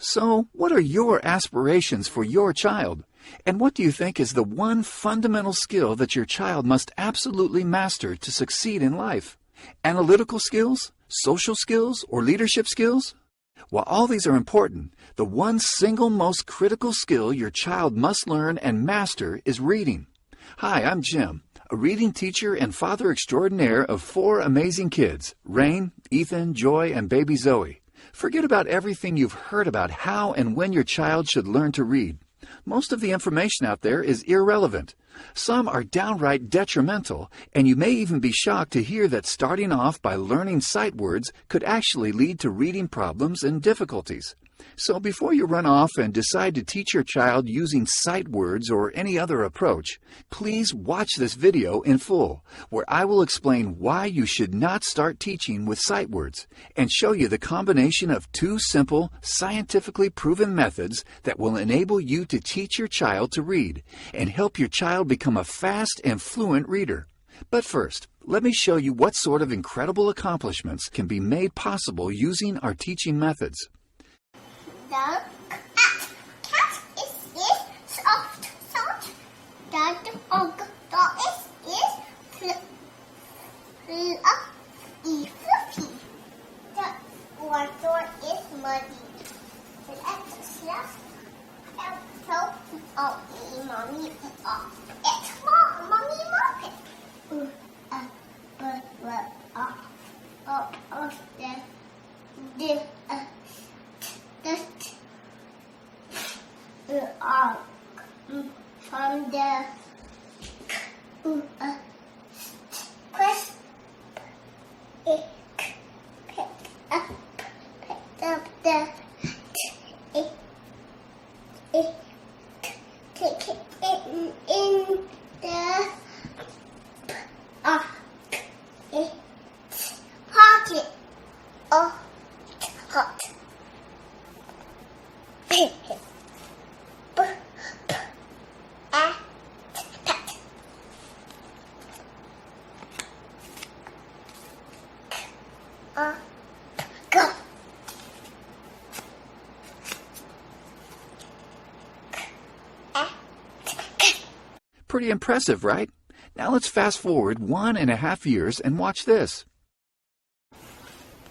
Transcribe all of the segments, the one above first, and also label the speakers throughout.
Speaker 1: So, what are your aspirations for your child? And what do you think is the one fundamental skill that your child must absolutely master to succeed in life? Analytical skills, social skills, or leadership skills? While all these are important, the one single most critical skill your child must learn and master is reading. Hi, I'm Jim, a reading teacher and father extraordinaire of 4 amazing kids, Rain, Ethan, Joy, and baby Zoe. Forget about everything you've heard about how and when your child should learn to read. Most of the information out there is irrelevant. Some are downright detrimental, and you may even be shocked to hear that starting off by learning sight words could actually lead to reading problems and difficulties. So before you run off and decide to teach your child using sight words or any other approach, please watch this video in full, where I will explain why you should not start teaching with sight words and show you the combination of 2 simple, scientifically proven methods that will enable you to teach your child to read and help your child become a fast and fluent reader. But first, let me show you what sort of incredible accomplishments can be made possible using our teaching methods.
Speaker 2: The cat is soft. The dog is fluffy. The water is muddy. Let's just help mommy off. It's mommy muppet. From the crisp, pick up the take it in the pocket. Oh, hot. Go.
Speaker 1: Pretty impressive, right? Now let's fast forward 1.5 years and watch this.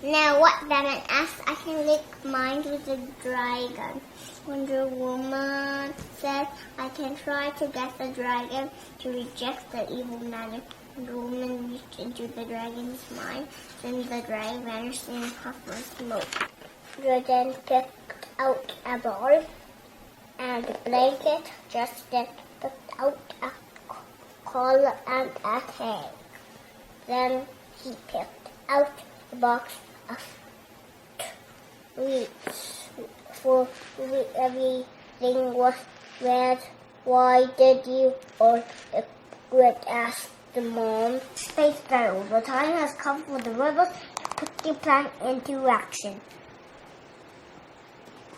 Speaker 2: Now what Batman asks, I can lick mine with a dragon. Wonder Woman says, I can try to get the dragon to reject the evil magic. Wonder Woman reached into the dragon's mind, then the dragon vanished in a puff of smoke. Dragon picked out a ball and a blanket, just then picked out a collar and a tag. Then he picked out a box of sweets, for everything was red. Why did you or would ask the mom? Space Battle. The time has come for the rebels to put their plan into action.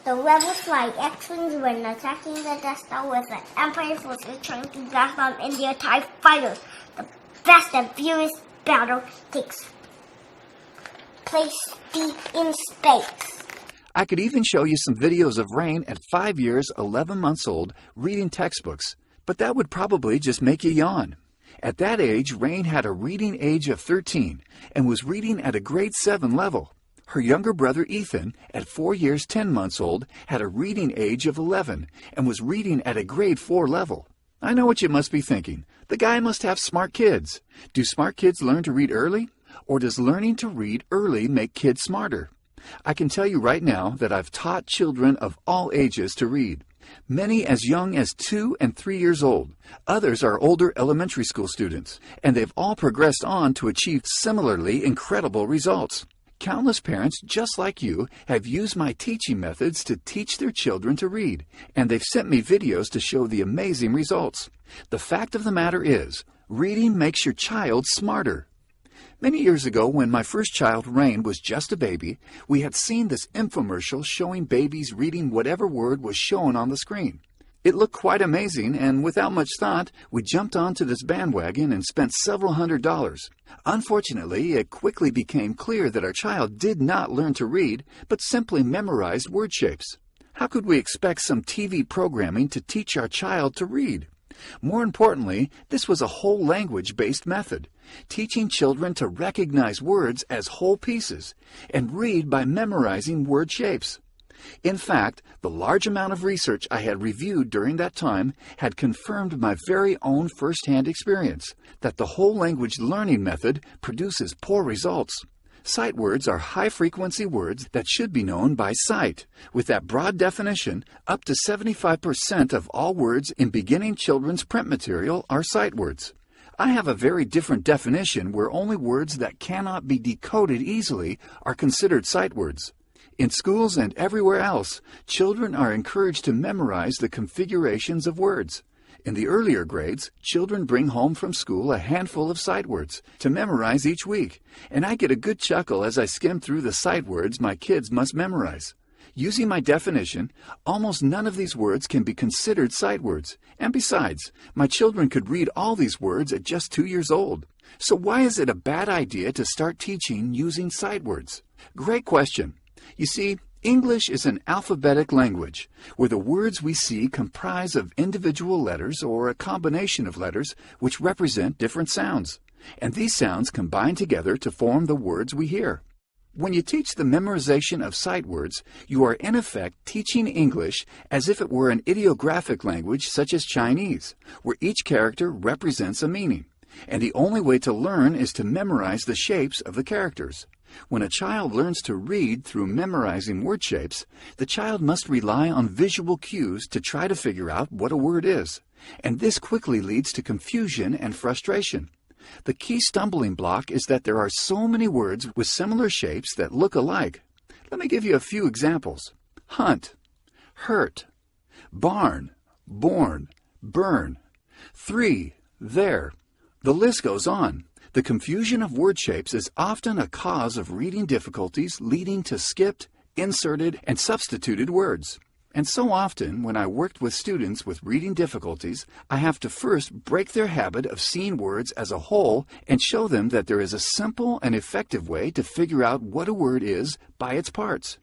Speaker 2: The rebels fly X-Wings when attacking the Death Star with the Empire forces trying to blast them in their TIE fighters. The fast and furious battle takes place deep in space.
Speaker 1: I could even show you some videos of Rain at 5 years, 11 months old, reading textbooks, but that would probably just make you yawn. At that age, Rain had a reading age of 13 and was reading at a grade 7 level. Her younger brother Ethan, at 4 years, 10 months old, had a reading age of 11 and was reading at a grade 4 level. I know what you must be thinking. The guy must have smart kids. Do smart kids learn to read early? Or does learning to read early make kids smarter? I can tell you right now that I've taught children of all ages to read. Many as young as 2 and 3 years old. Others are older elementary school students, and they've all progressed on to achieve similarly incredible results. Countless parents just like you have used my teaching methods to teach their children to read, and they've sent me videos to show the amazing results. The fact of the matter is, reading makes your child smarter. Many years ago, when my first child, Rain, was just a baby, we had seen this infomercial showing babies reading whatever word was shown on the screen. It looked quite amazing, and without much thought, we jumped onto this bandwagon and spent several $100s. Unfortunately, it quickly became clear that our child did not learn to read, but simply memorized word shapes. How could we expect some TV programming to teach our child to read? More importantly, this was a whole language-based method, teaching children to recognize words as whole pieces and read by memorizing word shapes. In fact, the large amount of research I had reviewed during that time had confirmed my very own first-hand experience that the whole language learning method produces poor results. Sight words are high-frequency words that should be known by sight. With that broad definition, up to 75% of all words in beginning children's print material are sight words. I have a very different definition where only words that cannot be decoded easily are considered sight words. In schools and everywhere else, children are encouraged to memorize the configurations of words. In the earlier grades, children bring home from school a handful of sight words to memorize each week, and I get a good chuckle as I skim through the sight words my kids must memorize. Using my definition, almost none of these words can be considered sight words, and besides, my children could read all these words at just 2 years old. So why is it a bad idea to start teaching using sight words? Great question. You see, English is an alphabetic language, where the words we see comprise of individual letters or a combination of letters which represent different sounds, and these sounds combine together to form the words we hear. When you teach the memorization of sight words, you are in effect teaching English as if it were an ideographic language such as Chinese, where each character represents a meaning, and the only way to learn is to memorize the shapes of the characters. When a child learns to read through memorizing word shapes, the child must rely on visual cues to try to figure out what a word is, and this quickly leads to confusion and frustration. The key stumbling block is that there are so many words with similar shapes that look alike. Let me give you a few examples. Hunt, hurt, barn, born, burn, 3, there. The list goes on. The confusion of word shapes is often a cause of reading difficulties leading to skipped, inserted, and substituted words. And so often, when I worked with students with reading difficulties, I have to first break their habit of seeing words as a whole and show them that there is a simple and effective way to figure out what a word is by its parts.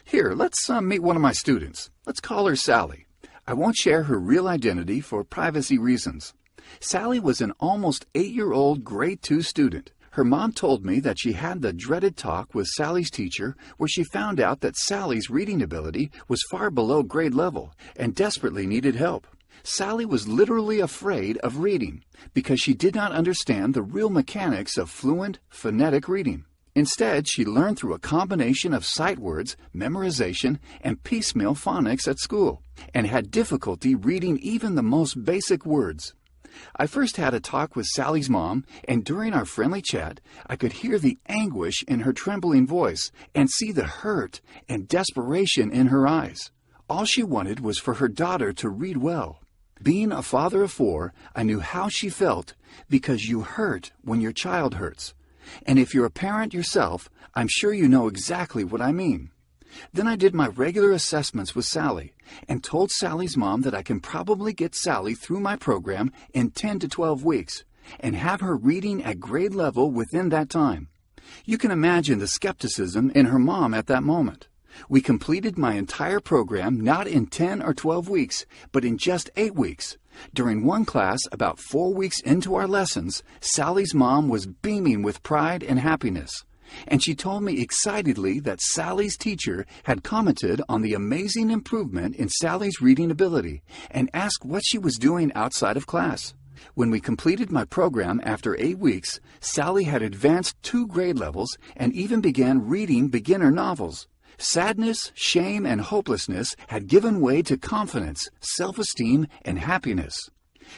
Speaker 1: Here, let's meet one of my students. Let's call her Sally. I won't share her real identity for privacy reasons. Sally was an almost 8-year-old grade 2 student. Her mom told me that she had the dreaded talk with Sally's teacher where she found out that Sally's reading ability was far below grade level and desperately needed help. Sally was literally afraid of reading because she did not understand the real mechanics of fluent, phonetic reading. Instead, she learned through a combination of sight words, memorization, and piecemeal phonics at school, and had difficulty reading even the most basic words. I first had a talk with Sally's mom, and during our friendly chat, I could hear the anguish in her trembling voice and see the hurt and desperation in her eyes. All she wanted was for her daughter to read well. Being a father of 4, I knew how she felt because you hurt when your child hurts. And if you're a parent yourself, I'm sure you know exactly what I mean. Then I did my regular assessments with Sally and told Sally's mom that I can probably get Sally through my program in 10 to 12 weeks and have her reading at grade level within that time. You can imagine the skepticism in her mom at that moment. We completed my entire program not in 10 or 12 weeks, but in just 8 weeks. During one class, about 4 weeks into our lessons, Sally's mom was beaming with pride and happiness. And she told me excitedly that Sally's teacher had commented on the amazing improvement in Sally's reading ability and asked what she was doing outside of class. When we completed my program after 8 weeks, Sally had advanced 2 grade levels and even began reading beginner novels. Sadness, shame, and hopelessness had given way to confidence, self-esteem, and happiness.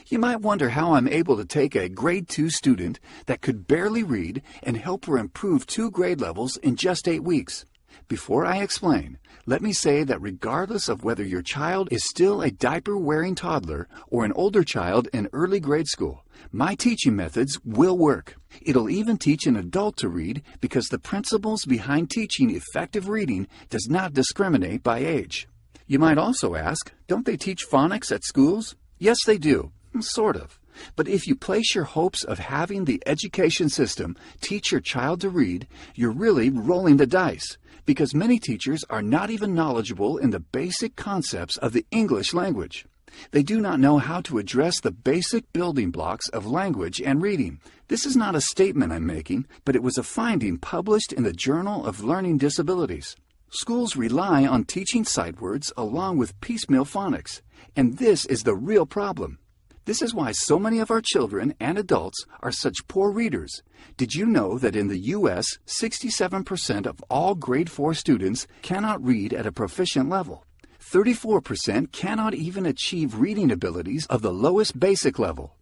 Speaker 1: You might wonder how I'm able to take a grade 2 student that could barely read and help her improve 2 grade levels in just 8 weeks. Before I explain, let me say that regardless of whether your child is still a diaper-wearing toddler or an older child in early grade school, my teaching methods will work. It'll even teach an adult to read because the principles behind teaching effective reading does not discriminate by age. You might also ask, don't they teach phonics at schools? Yes, they do. Sort of. But if you place your hopes of having the education system teach your child to read, you're really rolling the dice, because many teachers are not even knowledgeable in the basic concepts of the English language. They do not know how to address the basic building blocks of language and reading. This is not a statement I'm making, but it was a finding published in the Journal of Learning Disabilities. Schools rely on teaching sight words along with piecemeal phonics, and this is the real problem. This is why so many of our children and adults are such poor readers. Did you know that in the U.S., 67% of all grade 4 students cannot read at a proficient level? 34% cannot even achieve reading abilities of the lowest basic level.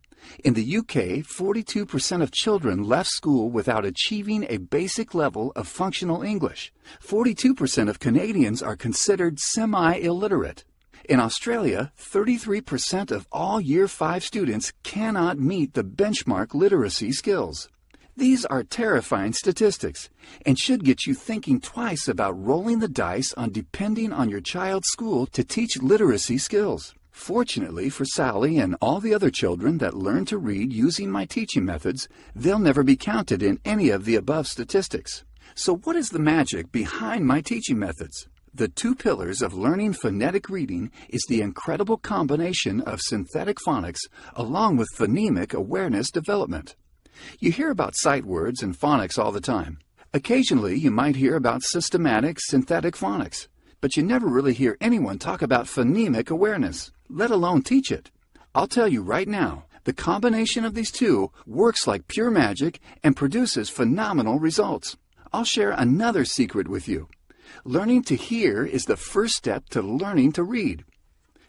Speaker 1: In the UK, 42% of children left school without achieving a basic level of functional English. 42% of Canadians are considered semi-illiterate. In Australia, 33% of all Year 5 students cannot meet the benchmark literacy skills. These are terrifying statistics and should get you thinking twice about rolling the dice on depending on your child's school to teach literacy skills. Fortunately for Sally and all the other children that learn to read using my teaching methods, they'll never be counted in any of the above statistics. So what is the magic behind my teaching methods? The two pillars of learning phonetic reading is the incredible combination of synthetic phonics along with phonemic awareness development. You hear about sight words and phonics all the time. Occasionally, you might hear about systematic synthetic phonics, but you never really hear anyone talk about phonemic awareness, let alone teach it. I'll tell you right now, the combination of these two works like pure magic and produces phenomenal results. I'll share another secret with you. Learning to hear is the first step to learning to read.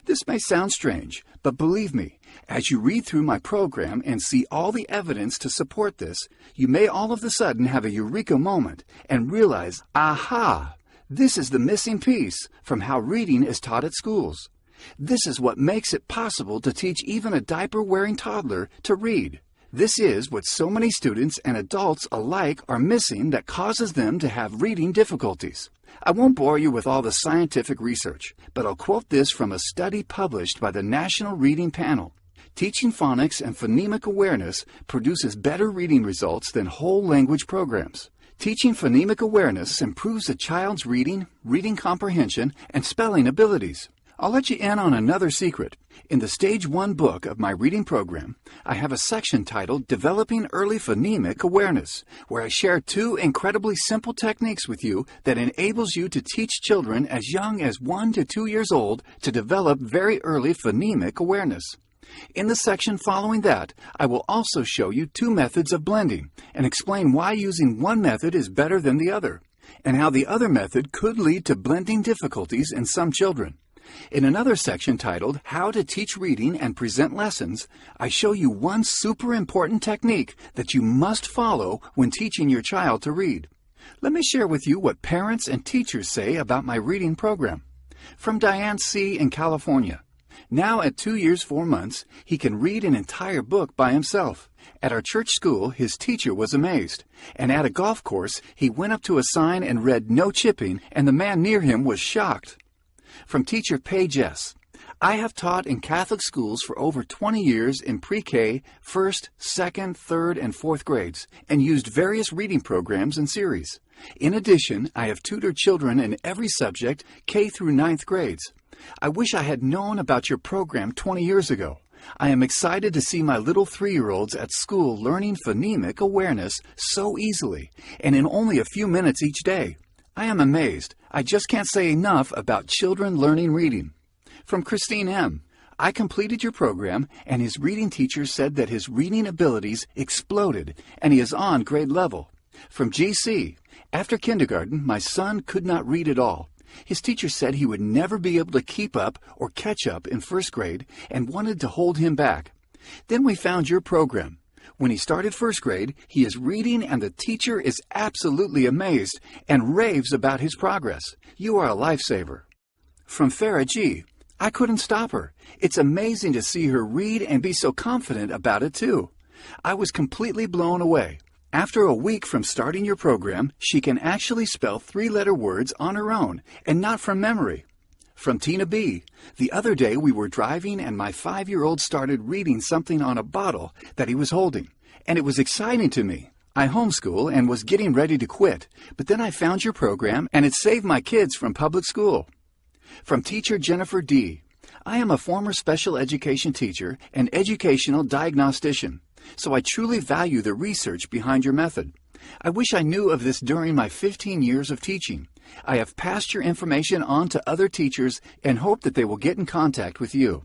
Speaker 1: This may sound strange, but believe me, as you read through my program and see all the evidence to support this, you may all of a sudden have a eureka moment and realize, aha, this is the missing piece from how reading is taught at schools. This is what makes it possible to teach even a diaper-wearing toddler to read. This is what so many students and adults alike are missing that causes them to have reading difficulties. I won't bore you with all the scientific research, but I'll quote this from a study published by the National Reading Panel. Teaching phonics and phonemic awareness produces better reading results than whole language programs. Teaching phonemic awareness improves a child's reading comprehension, and spelling abilities. I'll let you in on another secret. In the Stage 1 book of my reading program, I have a section titled Developing Early Phonemic Awareness, where I share two incredibly simple techniques with you that enables you to teach children as young as 1 to 2 years old to develop very early phonemic awareness. In the section following that, I will also show you two methods of blending and explain why using one method is better than the other, and how the other method could lead to blending difficulties in some children. In another section titled How to Teach Reading and Present Lessons, I show you one super important technique that you must follow when teaching your child to read. Let me share with you what parents and teachers say about my reading program. From Diane C. in California. Now at 2 years 4 months, he can read an entire book by himself. At our church school, his teacher was amazed. And at a golf course, he went up to a sign and read "No chipping," and the man near him was shocked. From teacher Paige S. I have taught in Catholic schools for over 20 years in pre-K, 1st, 2nd, 3rd, and 4th grades, and used various reading programs and series. In addition, I have tutored children in every subject, K through 9th grades. I wish I had known about your program 20 years ago. I am excited to see my little 3-year-olds at school learning phonemic awareness so easily, and in only a few minutes each day. I am amazed. I just can't say enough about children learning reading. From Christine M. I completed your program, and his reading teacher said that his reading abilities exploded, and he is on grade level. From GC. After kindergarten, my son could not read at all. His teacher said he would never be able to keep up or catch up in 1st grade and wanted to hold him back. Then we found your program. When he started 1st grade, he is reading and the teacher is absolutely amazed and raves about his progress. You are a lifesaver. From Farah G. I couldn't stop her. It's amazing to see her read and be so confident about it too. I was completely blown away. After a week from starting your program, she can actually spell 3-letter words on her own and not from memory. From Tina B. The other day we were driving and my 5-year-old started reading something on a bottle that he was holding, and it was exciting to me. I homeschool and was getting ready to quit, but then I found your program and it saved my kids from public school. From teacher Jennifer D. I am a former special education teacher and educational diagnostician, so I truly value the research behind your method. I wish I knew of this during my 15 years of teaching. I have passed your information on to other teachers and hope that they will get in contact with you.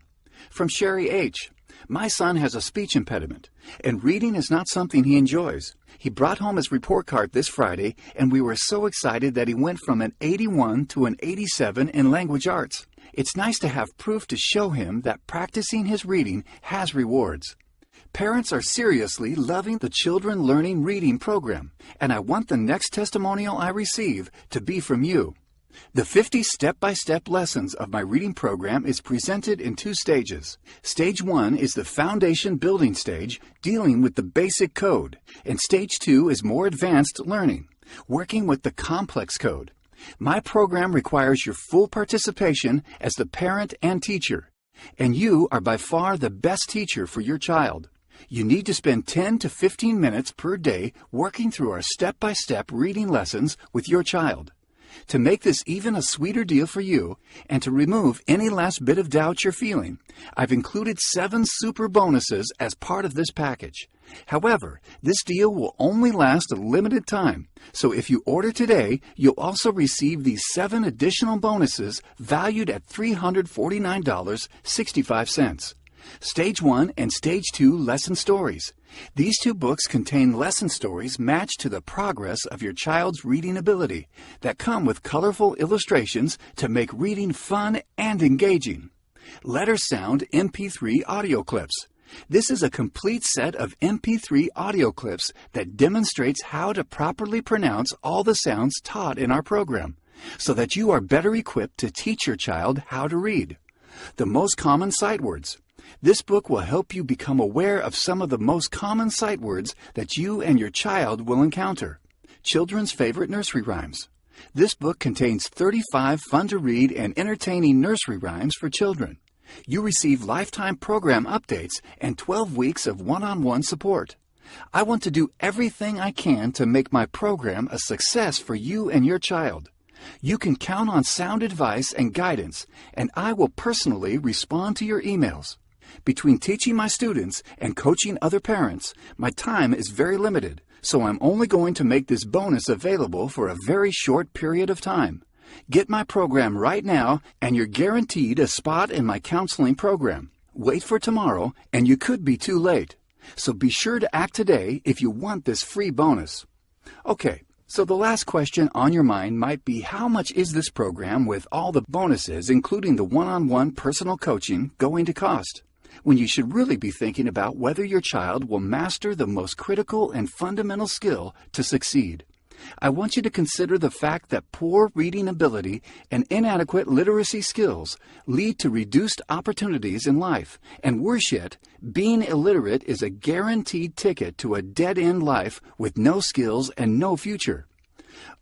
Speaker 1: From Sherry H. My son has a speech impediment, and reading is not something he enjoys. He brought home his report card this Friday, and we were so excited that he went from an 81 to an 87 in language arts. It's nice to have proof to show him that practicing his reading has rewards. Parents are seriously loving the Children Learning Reading program, and I want the next testimonial I receive to be from you. The 50 step-by-step lessons of my reading program is presented in 2 stages. Stage 1 is the foundation building stage, dealing with the basic code, and Stage 2 is more advanced learning, working with the complex code. My program requires your full participation as the parent and teacher, and you are by far the best teacher for your child. You need to spend 10 to 15 minutes per day working through our step-by-step reading lessons with your child. To make this even a sweeter deal for you, and to remove any last bit of doubt you're feeling, I've included 7 super bonuses as part of this package. However, this deal will only last a limited time, so if you order today, you'll also receive these 7 additional bonuses valued at $349.65. Stage 1 and Stage 2 lesson stories. These 2 books contain lesson stories matched to the progress of your child's reading ability that come with colorful illustrations to make reading fun and engaging. Letter Sound MP3 audio clips. This is a complete set of MP3 audio clips that demonstrates how to properly pronounce all the sounds taught in our program, so that you are better equipped to teach your child how to read. The most common sight words. This book will help you become aware of some of the most common sight words that you and your child will encounter. Children's favorite nursery rhymes. This book contains 35 fun-to-read and entertaining nursery rhymes for children. You receive lifetime program updates and 12 weeks of one-on-one support. I want to do everything I can to make my program a success for you and your child. You can count on sound advice and guidance, and I will personally respond to your emails. Between teaching my students and coaching other parents, my time is very limited, so I'm only going to make this bonus available for a very short period of time. Get my program right now, and you're guaranteed a spot in my counseling program. Wait for tomorrow, and you could be too late. So be sure to act today if you want this free bonus. Okay, so the last question on your mind might be, how much is this program with all the bonuses, including the one-on-one personal coaching, going to cost? When you should really be thinking about whether your child will master the most critical and fundamental skill to succeed. I want you to consider the fact that poor reading ability and inadequate literacy skills lead to reduced opportunities in life, and worse yet, being illiterate is a guaranteed ticket to a dead-end life with no skills and no future.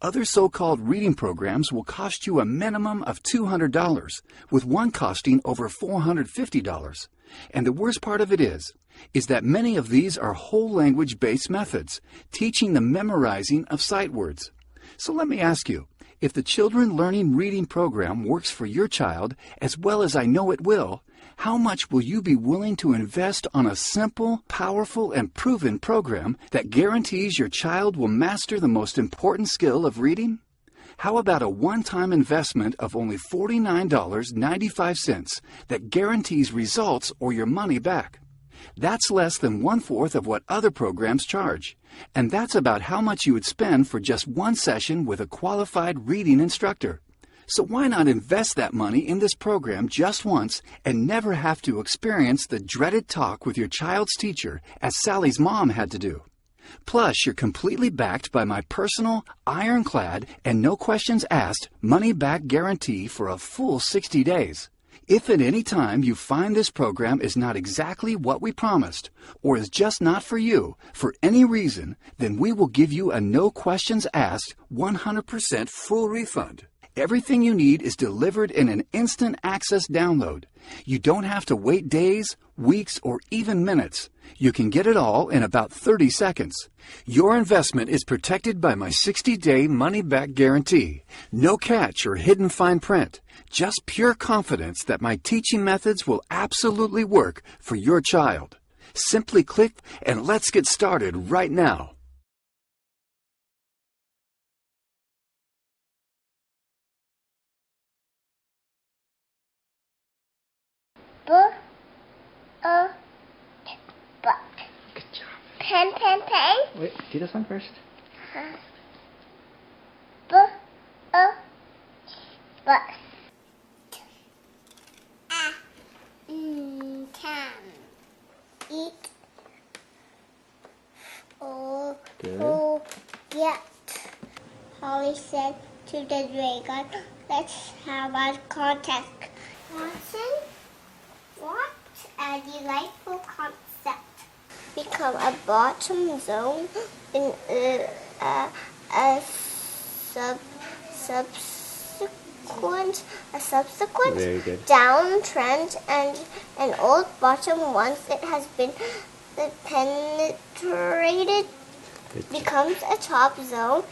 Speaker 1: Other so-called reading programs will cost you a minimum of $200, with one costing over $450. And the worst part of it is that many of these are whole language-based methods, teaching the memorizing of sight words. So let me ask you, if the Children Learning Reading program works for your child, as well as I know it will, how much will you be willing to invest on a simple, powerful, and proven program that guarantees your child will master the most important skill of reading? How about a one-time investment of only $49.95 that guarantees results or your money back? That's less than 1/4 of what other programs charge. And that's about how much you would spend for just one session with a qualified reading instructor. So why not invest that money in this program just once and never have to experience the dreaded talk with your child's teacher as Sally's mom had to do? Plus, you're completely backed by my personal, ironclad, and no questions asked money-back guarantee for a full 60 days. If at any time you find this program is not exactly what we promised, or is just not for you, for any reason, then we will give you a no questions asked 100% full refund. Everything you need is delivered in an instant access download. You don't have to wait days, weeks, or even minutes. You can get it all in about 30 seconds. Your investment is protected by my 60-day money-back guarantee. No catch or hidden fine print. Just pure confidence that my teaching methods will absolutely work for your child. Simply click and let's get started right now.
Speaker 2: Butt.
Speaker 3: Good job.
Speaker 2: Pen.
Speaker 3: Wait, do this one first.
Speaker 2: Butt. Can eat or get. Holly said to the dragon, let's have a contest. Watson, what a delightful concept. Become a bottom zone in a subsequent
Speaker 3: Very good.
Speaker 2: downtrend, and an old bottom, once it has been penetrated, becomes a top zone.